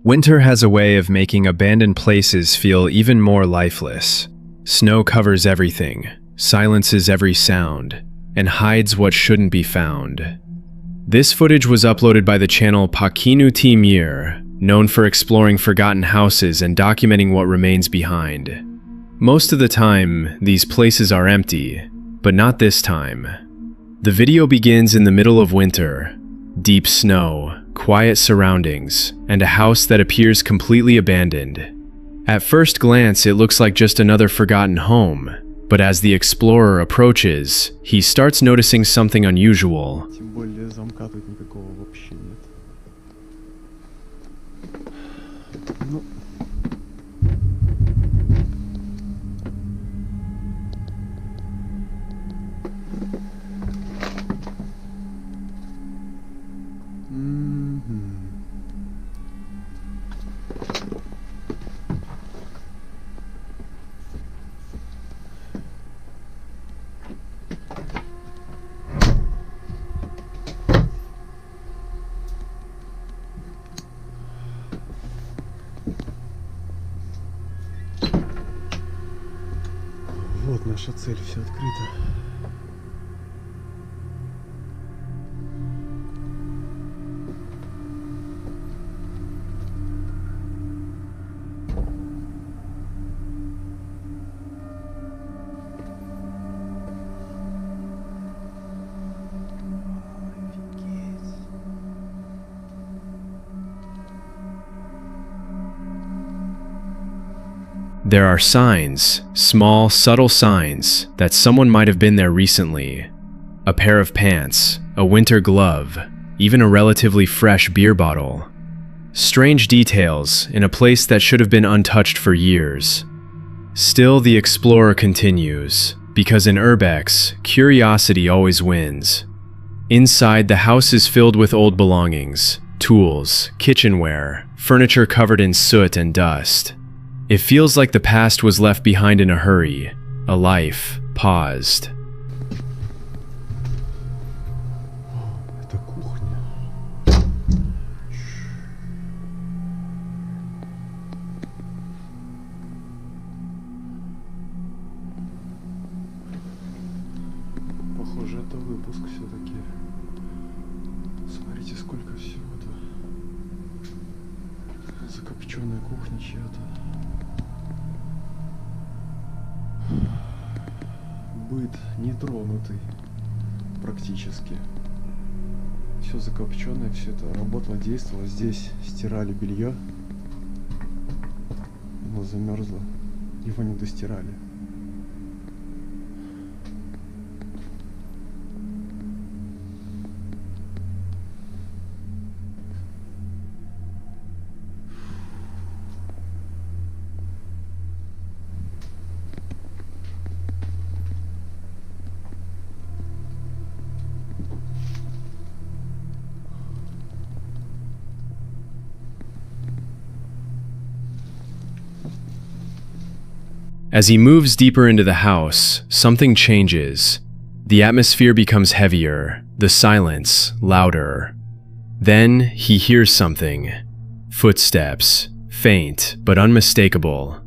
Winter has a way of making abandoned places feel even more lifeless. Snow covers everything, silences every sound, and hides what shouldn't be found. This footage was uploaded by the channel Pakinu Timir, known for exploring forgotten houses and documenting what remains behind. Most of the time, these places are empty, but not this time. The video begins in the middle of winter. Deep snow, quiet surroundings, and a house that appears completely abandoned. At first glance, it looks like just another forgotten home, but as the explorer approaches, he starts noticing something unusual. Вот наша цель, все открыто. There are signs, small, subtle signs, that someone might have been there recently. A pair of pants, a winter glove, even a relatively fresh beer bottle. Strange details in a place that should have been untouched for years. Still, the explorer continues, because in Urbex, curiosity always wins. Inside, the house is filled with old belongings, tools, kitchenware, furniture covered in soot and dust. It feels like the past was left behind in a hurry, a life paused. Это кухня. Похоже, это выпуск все-таки. Смотрите, сколько всего-то. Закопченная кухня чья-то. Быт нетронутый практически. Все закопченное, все это работало, действовало. Здесь стирали белье. Оно замерзло. Его не достирали. As he moves deeper into the house, something changes. The atmosphere becomes heavier, the silence louder. Then he hears something. Footsteps, faint but unmistakable.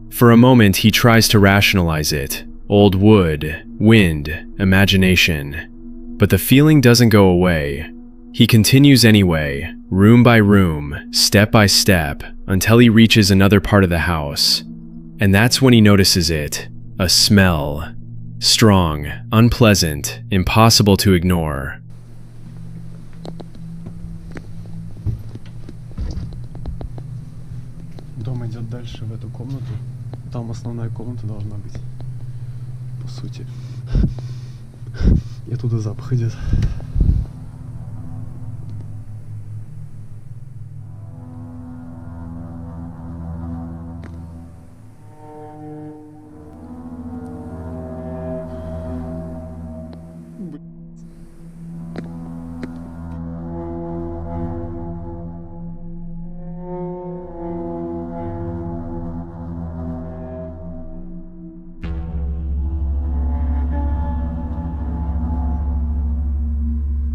For a moment he tries to rationalize it. Old wood, wind, imagination. But the feeling doesn't go away. He continues anyway, room by room, step by step, until he reaches another part of the house. And that's when he notices it, a smell. Strong, unpleasant, impossible to ignore. Дом идет дальше в эту комнату. Там основная комната должна быть, по сути. И оттуда запах идет.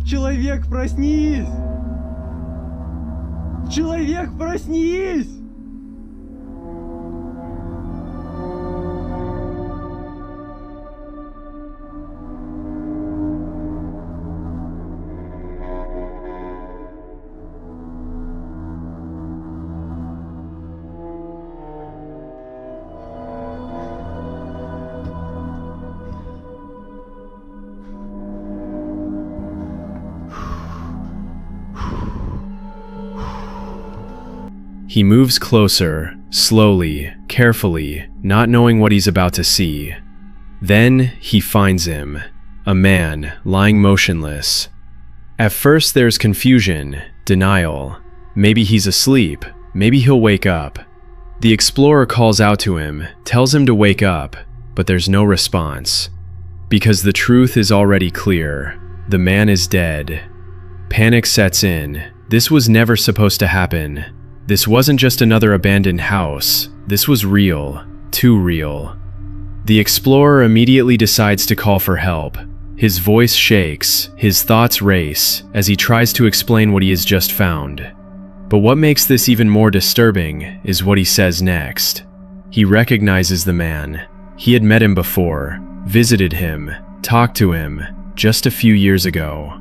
Человек, проснись! Человек, проснись! He moves closer, slowly, carefully, not knowing what he's about to see. Then he finds him, a man lying motionless. At first there's confusion, denial. Maybe he's asleep, maybe he'll wake up. The explorer calls out to him, tells him to wake up, but there's no response. Because the truth is already clear. The man is dead. Panic sets in. This was never supposed to happen. This wasn't just another abandoned house. This was real, too real. The explorer immediately decides to call for help. His voice shakes, his thoughts race, as he tries to explain what he has just found. But what makes this even more disturbing is what he says next. He recognizes the man. He had met him before, visited him, talked to him, just a few years ago.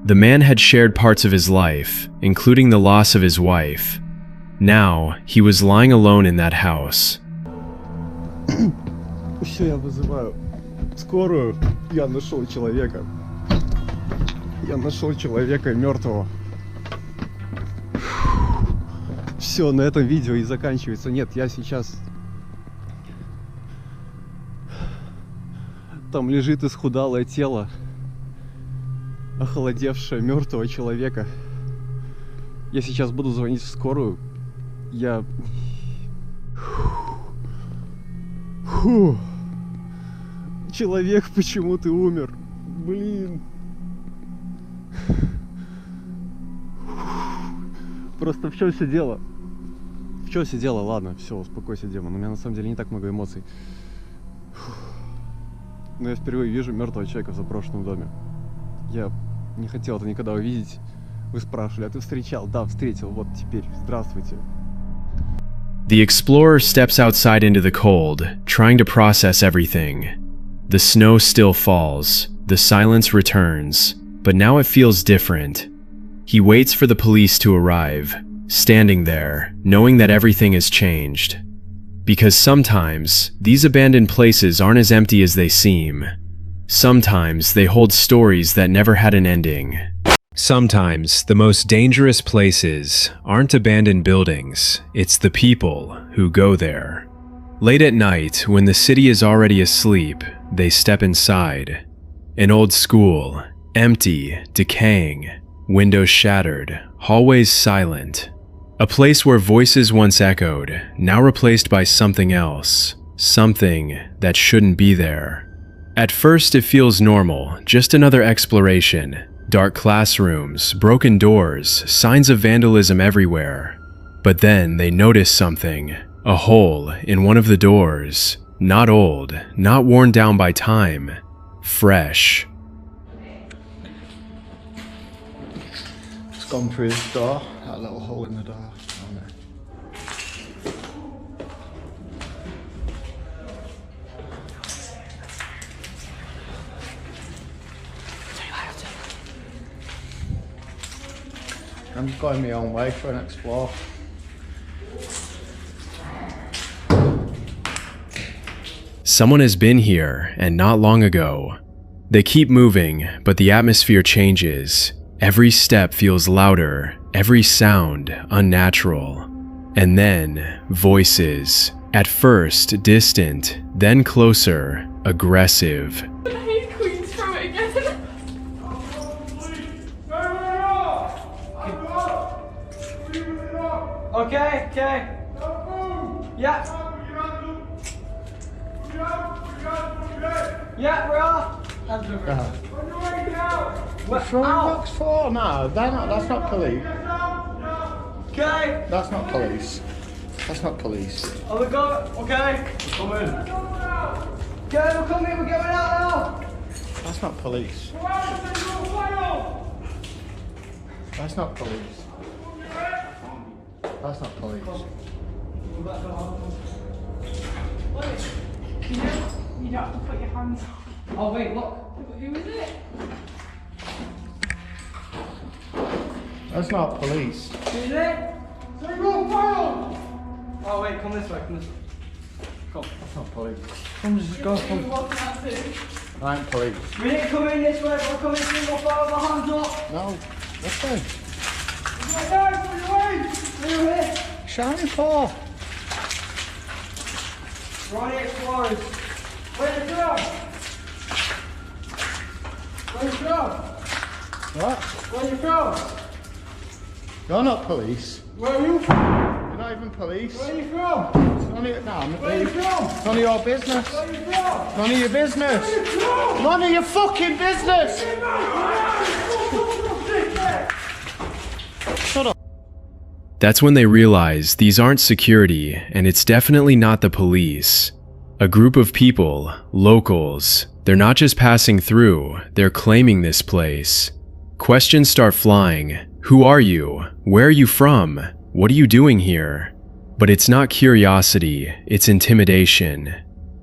The man had shared parts of his life, including the loss of his wife. Now, he was lying alone in that house. Все, я вызываю скорую. Я нашел человека. Я нашел человека мертвого. Все, на этом видео и заканчивается. Нет, я сейчас... Там лежит исхудалое тело, охолодевшее мертвого человека. Я сейчас буду звонить в скорую. Я... Фу. Человек, почему ты умер? Блин. Просто в чем все дело? В чем все дело? Ладно, все, успокойся, демон. У меня на самом деле не так много эмоций. Но я впервые вижу мертвого человека в заброшенном доме. Я не хотел это никогда увидеть. Вы спрашивали, а ты встречал? Да, встретил. Вот теперь. Здравствуйте. The explorer steps outside into the cold, trying to process everything. The snow still falls, the silence returns, but now it feels different. He waits for the police to arrive, standing there, knowing that everything has changed. Because sometimes, these abandoned places aren't as empty as they seem. Sometimes they hold stories that never had an ending. Sometimes the most dangerous places aren't abandoned buildings, it's the people who go there. Late at night, when the city is already asleep, they step inside. An old school, empty, decaying, windows shattered, hallways silent. A place where voices once echoed, now replaced by something else, something that shouldn't be there. At first it feels normal, just another exploration. Dark classrooms, broken doors, signs of vandalism everywhere. But then they notice something, a hole in one of the doors. Not old, not worn down by time, fresh. Just gone through his door, that little hole in the door. Oh, no. I'm just going my own way for an explore. Someone has been here, and not long ago. They keep moving, but the atmosphere changes. Every step feels louder, every sound unnatural. And then, voices. At first, distant, then closer, aggressive. I hate Queens from it again. Okay, okay. Yeah. Yeah, we're off. What throwing rocks for? No, that's not police. Okay. That's not police. That's not police. Oh, we go. Okay. Come in. Okay, we're coming. We're going out now. That's not police. That's not police. That's not police. You don't have to put your hands on. Oh wait, look. Who is it? That's not police. Who is it? Oh wait, come this way, come this way. Come. That's not police. Come, just go, Who's come. walking out too? I ain't police. We didn't come in this way, we're coming single file with our hands up. No. What's that? Right there, put your way. Through here. Shouting for? We're on the explorers. Where's the girl? Where's the girl? What? Where's the girl? You're not police. Where are you from? You're not even police. Where are you from? It's none of your, no, I'm not Where are you police. from? It's none of your business. Where are you from? None of your business. None of your fucking business. Shut up. That's when they realize these aren't security, and it's definitely not the police. A group of people, locals, they're not just passing through, they're claiming this place. Questions start flying. Who are you? Where are you from? What are you doing here? But it's not curiosity, it's intimidation.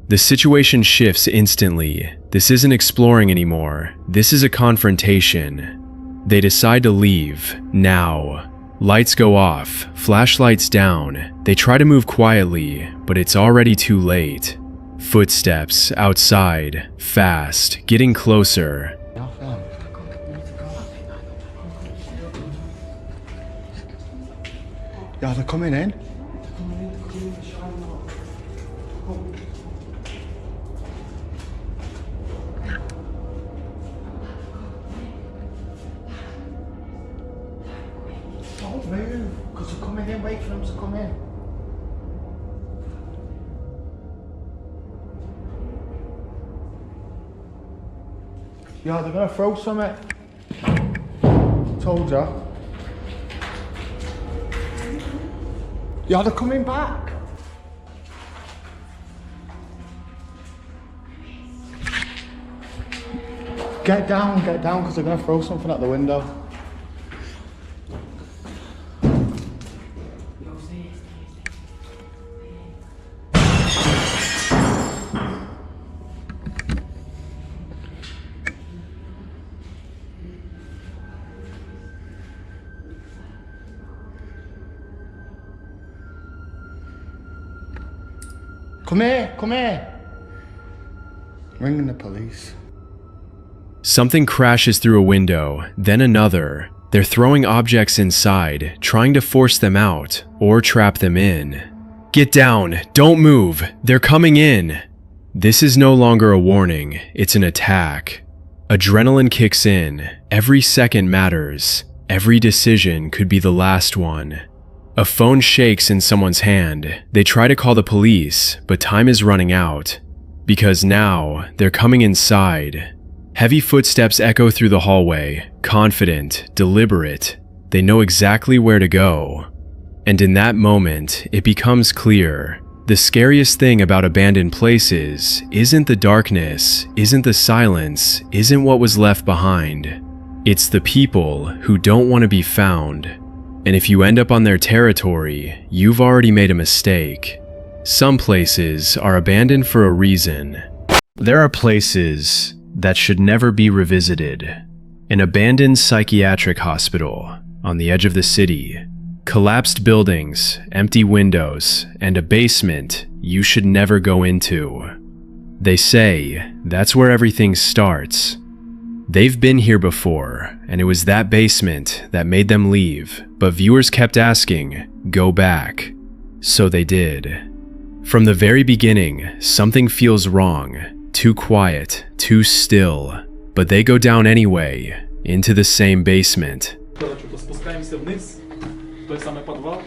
The situation shifts instantly. This isn't exploring anymore. This is a confrontation. They decide to leave, now. Lights go off, flashlights down. They try to move quietly, but it's already too late. Footsteps outside, fast, getting closer. Yeah, they're coming in. Don't move, because they're coming in. Wait for them to come in. Yeah, they're gonna throw something. Told ya. Yeah, they're coming back. Get down, because they're gonna throw something at the window. Come here, come here. Ringing the police. Something crashes through a window, then another. They're throwing objects inside, trying to force them out or trap them in. Get down, don't move, they're coming in. This is no longer a warning, it's an attack. Adrenaline kicks in, every second matters, every decision could be the last one. A phone shakes in someone's hand. They try to call the police, but time is running out. Because now, they're coming inside. Heavy footsteps echo through the hallway, confident, deliberate. They know exactly where to go. And in that moment, it becomes clear. The scariest thing about abandoned places isn't the darkness, isn't the silence, isn't what was left behind. It's the people who don't want to be found. And if you end up on their territory, you've already made a mistake. Some places are abandoned for a reason. There are places that should never be revisited. An abandoned psychiatric hospital on the edge of the city. Collapsed buildings, empty windows, and a basement you should never go into. They say that's where everything starts. They've been here before, and it was that basement that made them leave, but viewers kept asking, go back. So they did. From the very beginning, something feels wrong, too quiet, too still, but they go down anyway, into the same basement. Что-то спускаемся вниз, в той самый подвал.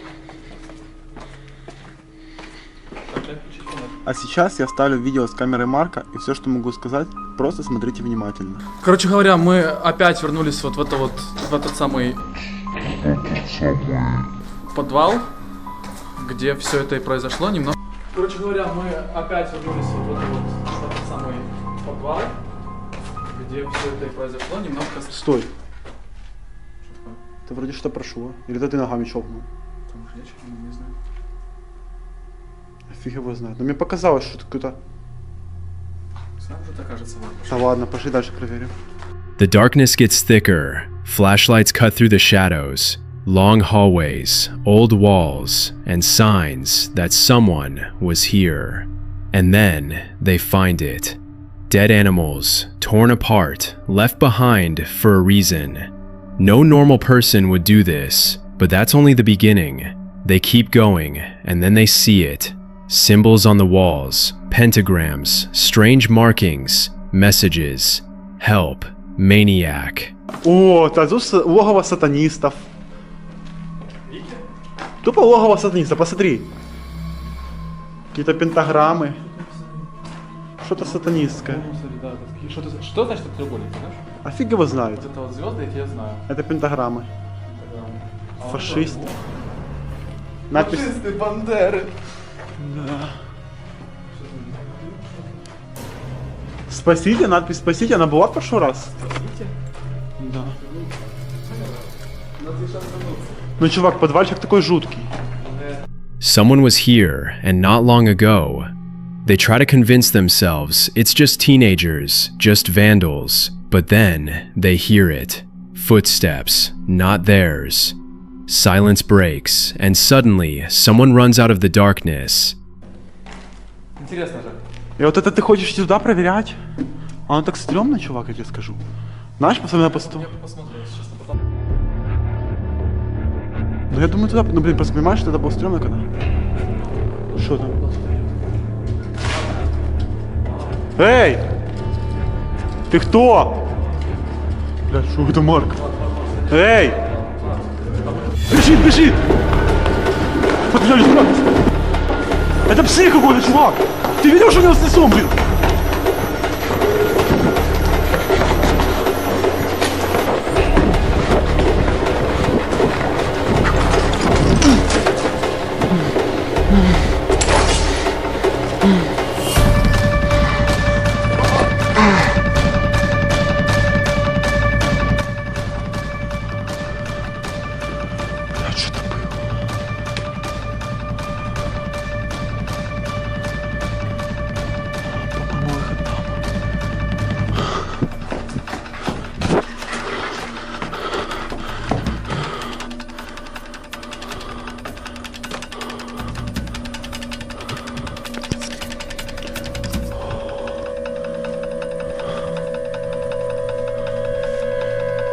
А сейчас я вставлю видео с камеры Марка, и все, что могу сказать, просто смотрите внимательно. Короче говоря, мы опять вернулись вот в этот самый подвал, где все это и произошло. Короче говоря, мы опять вернулись вот в этот самый подвал, где все это и произошло. Немножко... Стой. Ты вроде что прошло. Или это ты ногами щелкнул? Там речь, не знаю. Фиг его знает. Но мне показалось, что какой-то... Сам что-то кажется, ладно. Да ладно, пошли дальше проверим. The darkness gets thicker. Flashlights cut through the shadows. Long hallways, old walls, and signs that someone was here. And then they find it. Dead animals, torn apart, left behind for a reason. No normal person would do this, but that's only the beginning. They keep going, and then they see it. Symbols on the walls, pentagrams, strange markings, messages. Help, maniac. О, это логово сатанистов. Тупо логово сатанистов, посмотри. Какие-то пентаграммы. Что-то сатанистское. Да, что значит это треугольник, знаешь? А фиг его знает. Вот это вот звезды, эти я знаю. Это пентаграммы. А Фашист. вот Надпись. фашисты, бандеры. Да. Спасите, надпись «Спасите», она была в прошлый раз? Да. Ну, чувак, подвальчик такой жуткий. Someone was here, and not long ago. They try to convince themselves it's just teenagers, just vandals, but then they hear it. Footsteps, not theirs. Silence breaks, and suddenly someone runs out of the darkness. Интересно же. И вот это ты хочешь туда проверять? Оно так стрёмно, чувак, я тебе скажу. Знаешь, посмотри на посту. Я посмотрю, если честно, потом. Ну я думаю туда, ну блин, просто понимаешь, что это было стрёмно когда? Что там? Эй! Ты кто? Бля, что это, Марк? Эй! Бежит, бежит! Подбежали сюда! Это псих какой-то, чувак! Ты видел, что у него с лицом, блин?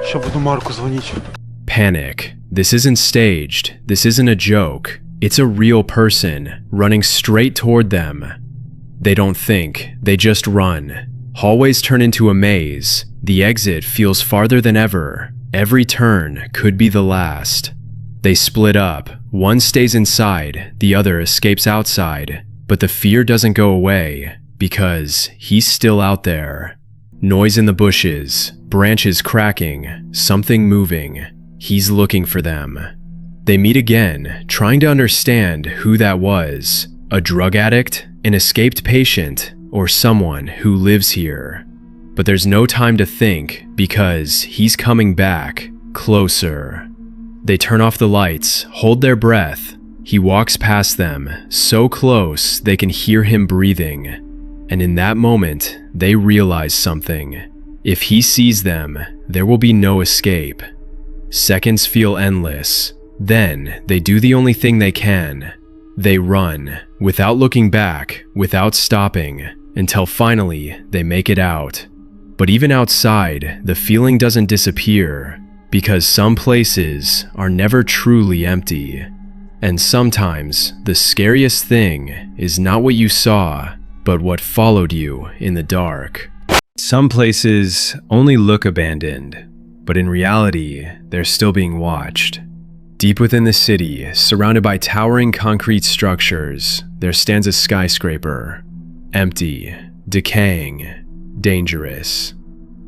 Сейчас буду Марку звонить. Panic. This isn't staged. This isn't a joke. It's a real person running straight toward them. They don't think, they just run. Hallways turn into a maze. The exit feels farther than ever. Every turn could be the last. They split up. One stays inside, the other escapes outside. But the fear doesn't go away, because he's still out there. Noise in the bushes, branches cracking, something moving. He's looking for them. They meet again, trying to understand who that was. A drug addict, an escaped patient, or someone who lives here. But there's no time to think, because he's coming back, closer. They turn off the lights, hold their breath. He walks past them, so close they can hear him breathing. And in that moment, they realize something. If he sees them, there will be no escape. Seconds feel endless. Then, they do the only thing they can. They run, without looking back, without stopping, until finally they make it out. But even outside, the feeling doesn't disappear, because some places are never truly empty. And sometimes, the scariest thing is not what you saw, but what followed you in the dark. Some places only look abandoned, but in reality, they're still being watched. Deep within the city, surrounded by towering concrete structures, there stands a skyscraper. Empty, decaying, dangerous.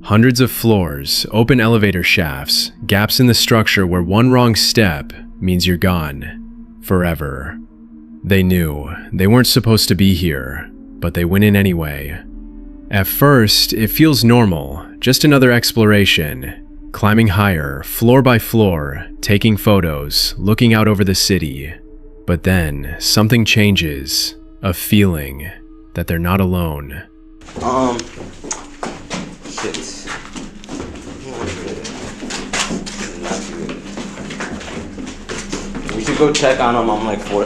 Hundreds of floors, open elevator shafts, gaps in the structure where one wrong step means you're gone. Forever. They knew they weren't supposed to be here, but they went in anyway. At first, it feels normal, just another exploration. climbing higher, floor by floor, taking photos, looking out over the city. But then, something changes, a feeling that they're not alone. Shit. We should go check on them on like floor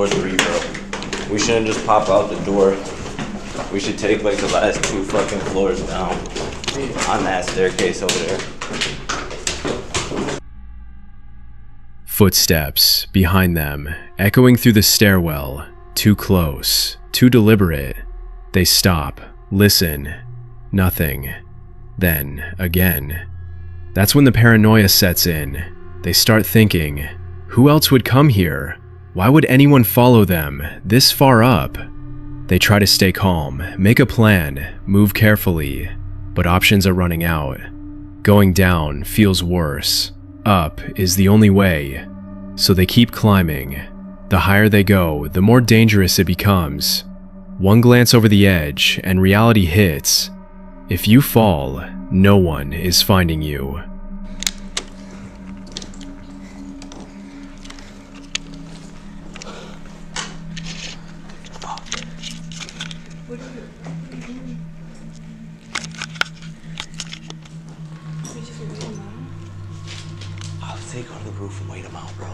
3, bro. We shouldn't just pop out the door. We should take like the last 2 fucking floors down on that staircase over there. Footsteps behind them, echoing through the stairwell, too close, too deliberate. They stop, listen, nothing. Then, again. That's when the paranoia sets in. They start thinking, who else would come here? Why would anyone follow them this far up? They try to stay calm, make a plan, move carefully, but options are running out. Going down feels worse. Up is the only way. So they keep climbing. The higher they go, the more dangerous it becomes. One glance over the edge, and reality hits. If you fall, no one is finding you. I'll take her to the roof and wait him out, bro.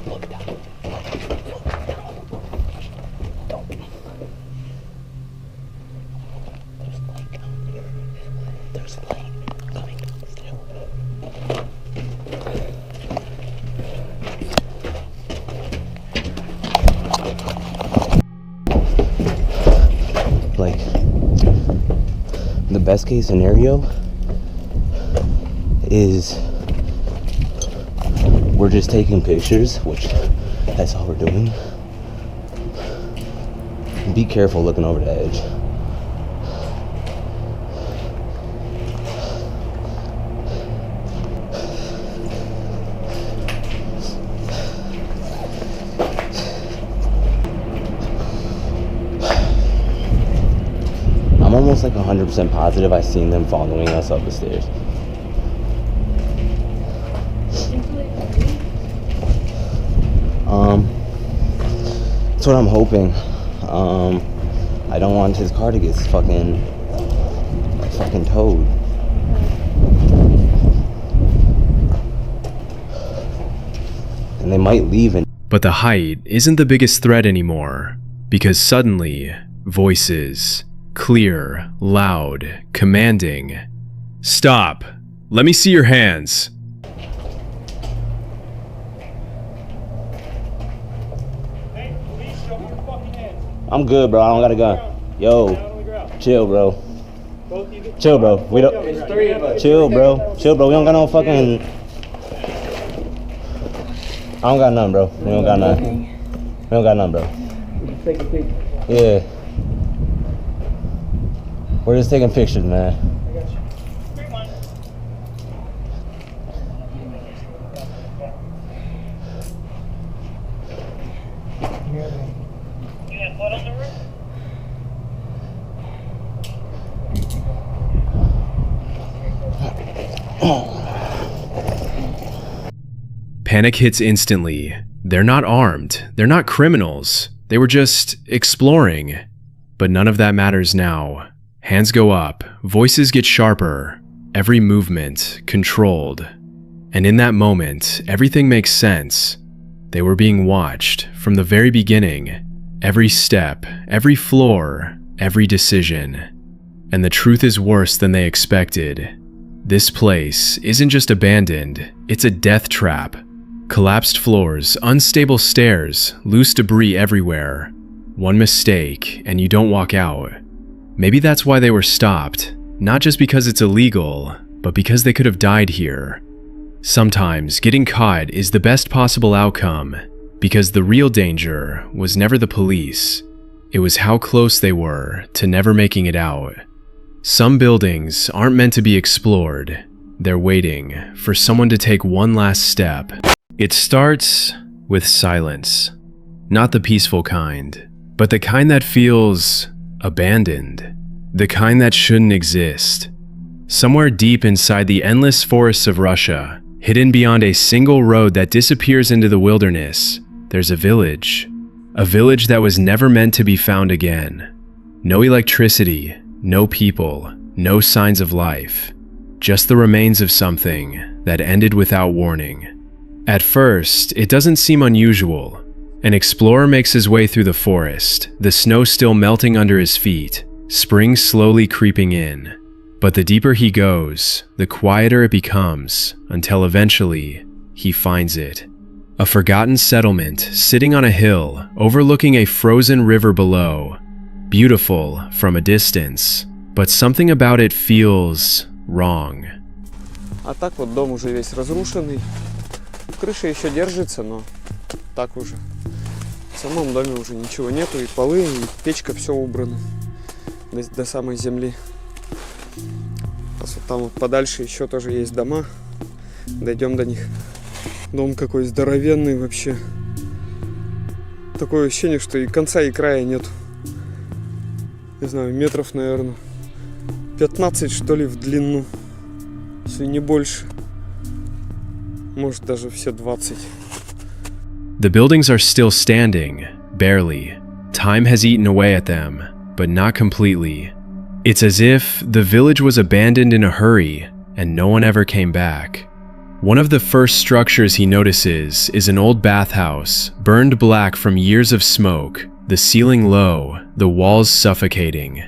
Look down. Don't. There's light down here. There's light coming still. Like, the best case scenario is we're just taking pictures, which that's all we're doing. Be careful looking over the edge. I'm almost like 100% positive I seen them following us up the stairs. That's what I'm hoping. I don't want his car to get fucking towed. And they might leave and But the height isn't the biggest threat anymore, because suddenly, voices, clear, loud, commanding. Stop! Let me see your hands! I'm good, bro. I don't got a gun. Yo, chill, bro. Chill, bro. We don't. Chill, bro. Chill, bro. We don't got no fucking. I don't got none, bro. We don't got none. We don't got none, bro. Yeah. We're just taking pictures, man. Panic hits instantly. They're not armed. They're not criminals. They were just exploring. But none of that matters now. Hands go up. Voices get sharper. Every movement controlled. And in that moment, everything makes sense. They were being watched from the very beginning. Every step, every floor, every decision. And the truth is worse than they expected. This place isn't just abandoned, it's a death trap. Collapsed floors, unstable stairs, loose debris everywhere. One mistake, and you don't walk out. Maybe that's why they were stopped. Not just because it's illegal, but because they could have died here. Sometimes getting caught is the best possible outcome, because the real danger was never the police. It was how close they were to never making it out. Some buildings aren't meant to be explored. They're waiting for someone to take one last step. It starts with silence. Not the peaceful kind, but the kind that feels abandoned. The kind that shouldn't exist. Somewhere deep inside the endless forests of Russia, hidden beyond a single road that disappears into the wilderness, there's a village. A village that was never meant to be found again. No electricity, no people, no signs of life. Just the remains of something that ended without warning. At first, it doesn't seem unusual. An explorer makes his way through the forest, the snow still melting under his feet, spring slowly creeping in. But the deeper he goes, the quieter it becomes, until eventually, he finds it. A forgotten settlement sitting on a hill, overlooking a frozen river below. Beautiful from a distance, but something about it feels wrong. А так вот дом уже весь разрушенный. Крыша еще держится, но так уже. В самом доме уже ничего нету, и полы, и печка, все убрано до самой земли. Вот там вот подальше еще тоже есть дома. Дойдем до них. Дом какой здоровенный вообще. Такое ощущение, что и конца, и края нет. Не знаю, метров, наверное, 15, что ли, в длину. Если не больше. Может, даже все 20. The buildings are still standing, barely. Time has eaten away at them, but not completely. It's as if the village was abandoned in a hurry and no one ever came back. One of the first structures he notices is an old bathhouse, burned black from years of smoke, the ceiling low, the walls suffocating.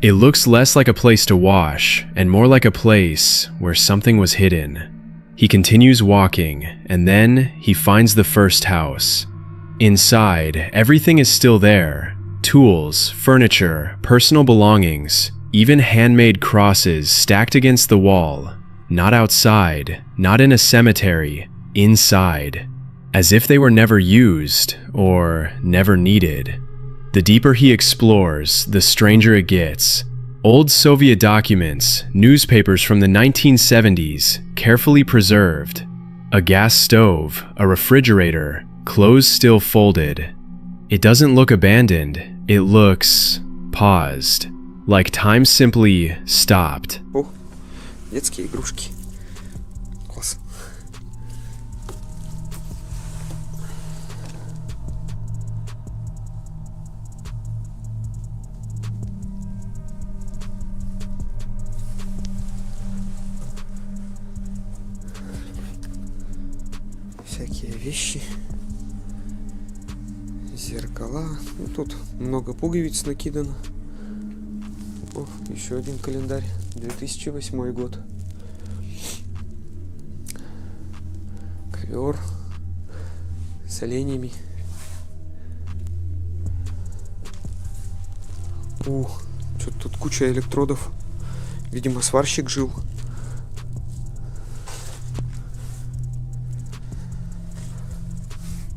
It looks less like a place to wash and more like a place where something was hidden. He continues walking, and then he finds the first house. Inside, everything is still there. Tools, furniture, personal belongings, even handmade crosses stacked against the wall. Not outside, not in a cemetery, inside. As if they were never used or never needed. The deeper he explores, the stranger it gets. Old Soviet documents, newspapers from the 1970s, carefully preserved. A gas stove, a refrigerator, clothes still folded. It doesn't look abandoned, it looks paused. Like time simply stopped. О, детские игрушки. Класс. Всякие вещи. Зеркала. Ну, тут много пуговиц накидано. О, еще один календарь. 2008 год. Ковер с оленями. Что-то тут куча электродов. Видимо, сварщик жил.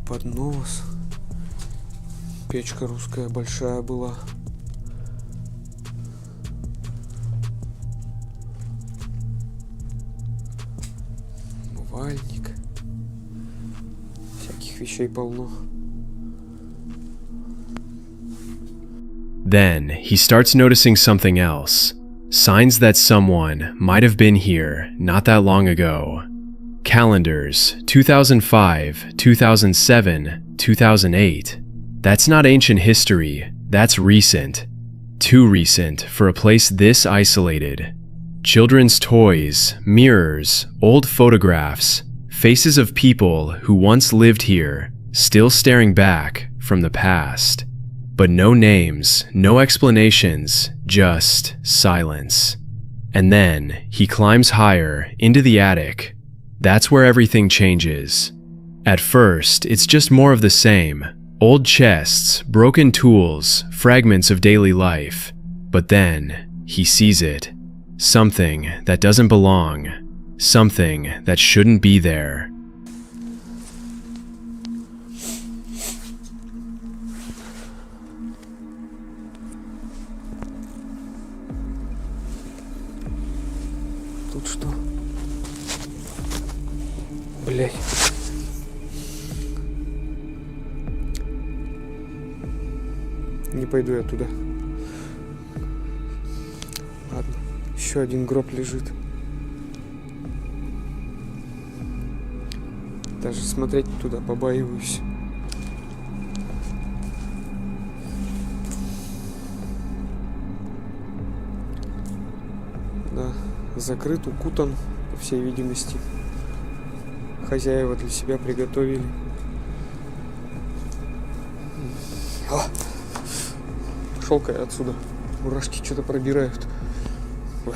Поднос. Печка русская большая была. Умывальник. Всяких вещей полно. Then he starts noticing something else. Signs that someone might have been here not that long ago. Calendars, 2005, 2007, 2008. That's not ancient history, that's recent. Too recent for a place this isolated. Children's toys, mirrors, old photographs, faces of people who once lived here, still staring back from the past. But no names, no explanations, just silence. And then he climbs higher into the attic. That's where everything changes. At first, it's just more of the same. Old chests, broken tools, fragments of daily life. But then, he sees it. Something that doesn't belong. Something that shouldn't be there. Тут что? Блять. Не пойду я туда. еще один гроб лежит. Даже смотреть туда побаиваюсь. Да, закрыт, укутан, по всей видимости. Хозяева для себя приготовили. Пошел-ка я отсюда. Мурашки что-то пробирают. Ой.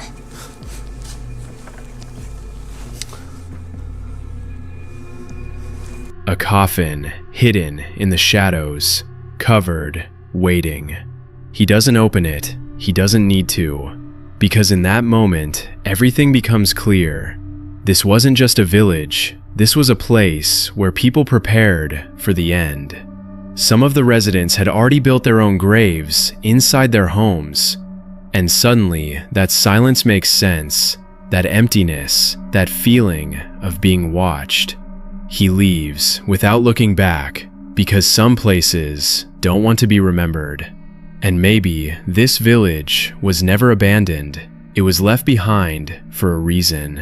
A coffin, hidden in the shadows, covered, waiting. He doesn't open it. He doesn't need to. Because in that moment, everything becomes clear. This wasn't just a village. This was a place where people prepared for the end. Some of the residents had already built their own graves inside their homes. And suddenly, that silence makes sense. That emptiness, that feeling of being watched. He leaves without looking back because some places don't want to be remembered. And maybe this village was never abandoned. It was left behind for a reason.